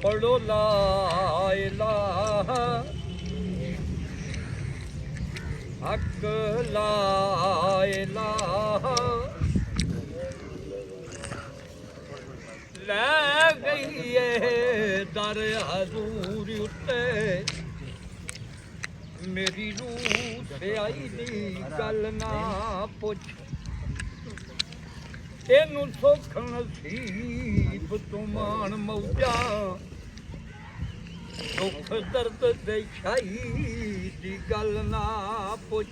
पढ़ो ला इलाहा हक ला इलाहा ले गई है दर हजूर उत्ते मेरी रूह से आई दी गल ना पुछ तेनू सुख नसीब तू मान मौजा दुख दर्द दे शाही दी गल ना पुछ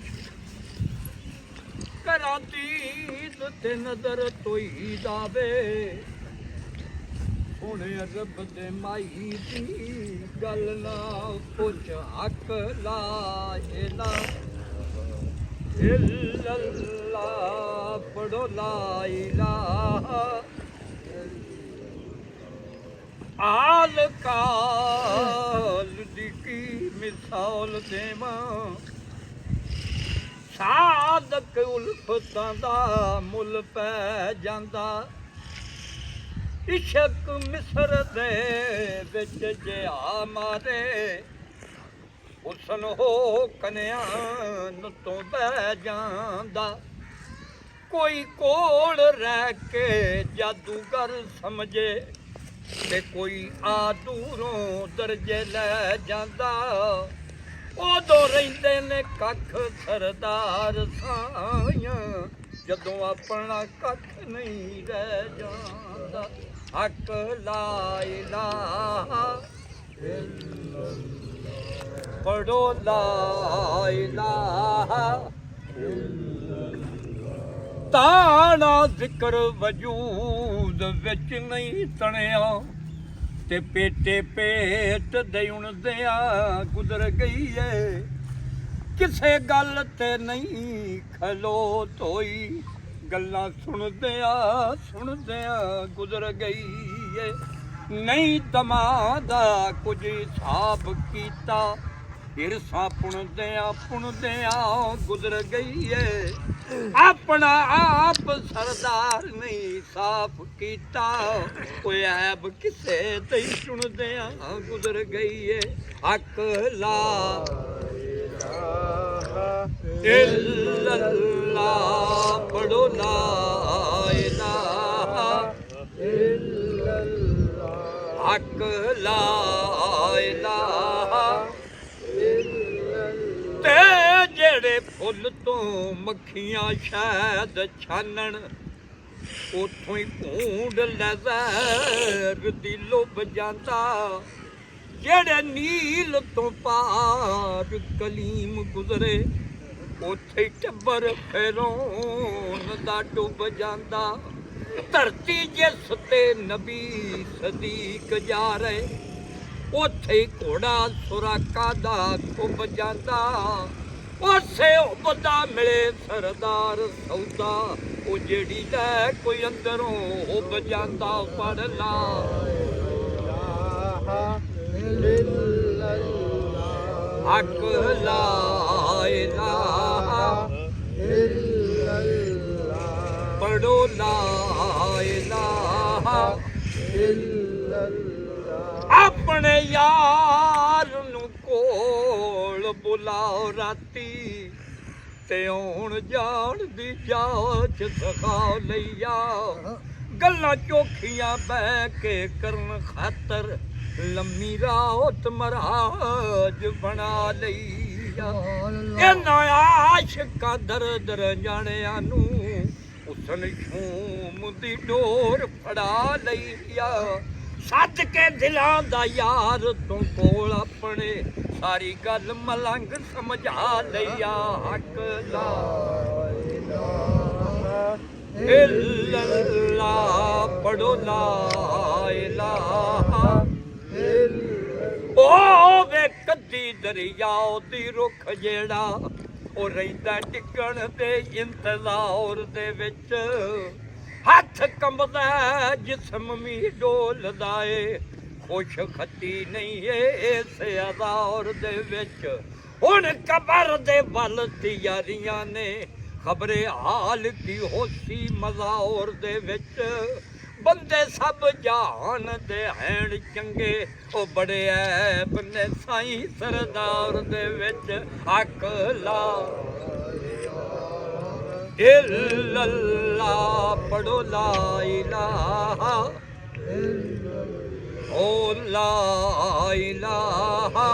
करा दीद ते नजर तोई दावे हुण रब दे माई दी गल ना पुछ हक ला इलाहा इल्लल्लाह पढ़ो ला इलाहा आल काल दी की मिसाल देवां सादक उल्फतां दा मुल पै जांदा इश्क मिसर दे विच जिहा मारे हुसन हो कन्यान तो बह जांदा कोई कोल रह के जादूगर समझे ते कोई आ दूरों दर्जे लै जांदा उदों रहिंदे ने कख सरदार साइयां जदों अपना कख नहीं रह जांदा हक ला इलाहा पढ़ो ला इलाहा ताना जिक्र वजूद विच नहीं तणिया ते पेटे पेट देउण दिया गुजर गई है किसे गल ते नहीं खलो तोई गल्लां सुनदिया गुजर गई है नहीं दमादा कुछ हिसाब कीता हिरसा पुणदिया गुजर गई है अपना आप सरदार नहीं साफ कीता कोई ऐब किसे ते सुनदिया गुजर गई है हक ला इल्लल्लाह पढ़ो ला इलाहा इल्लल्लाह हक ला इलाहा ते जेड़े फुल तो मक्खियां शहद छानन उथों ही भूंड लै ज़हर दी लुभ जांदा जेड़े नील तो पार कलीम गुजरे उथे टब्बर फिरौन दा डुब जांदा धरती जिस ते नबी सदीक जा रहे उथे घोड़ा सुराका दा खुब जांदा उसे उबदा मिले सरदार सौदा ओ जेड़ी लै कोई अंदरों उब जांदा पढ़ ला हक ला इलाहा इल्लल्लाह पढ़ो ला इलाहा इल्लल्लाह अपने यार नू कोल बुलाओ राती ते आउण जाण दी जाच सिखा लईया गल्लां चोखियां बह के करन खातर लम्मी रात मराज बना लईया इन्हां आशिकां दर दर जाणियां नू उसन शूम दी डोर फड़ा लईया सच के दिलां दा यार तू कोल अपने सारी गल मलंग समझा लईया हक ला इलाहा इल्लल्लाह पढ़ो ला इलाहा ओ वे कदी दरिया दी रुख जेड़ा ओ रहिंदा डिगण दे इंतजार दे विच हथ कंबदा जिस्म भी डोलदा ए खुश खती नहीं इस अज़ार दे विच हुण कबर दे वल तियारियां ने खबरे हाल की होसी मज़ार दे विच ਬੰਦੇ ਸਭ ਜਹਾਨ ਦੇ ਹੈਣ ਚੰਗੇ ਉਹ ਬੜੇ ਐਬ ਨੇ ਸਾਈਂ ਸਰਦਾਰ ਦੇ ਵਿੱਚ ਅਕਲਾ ਇਲੱਲਾ ਪੜੋ ਲਾ ਇਲਾਹਾ ਓ ਲਾ ਇਲਾਹਾ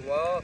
Wow,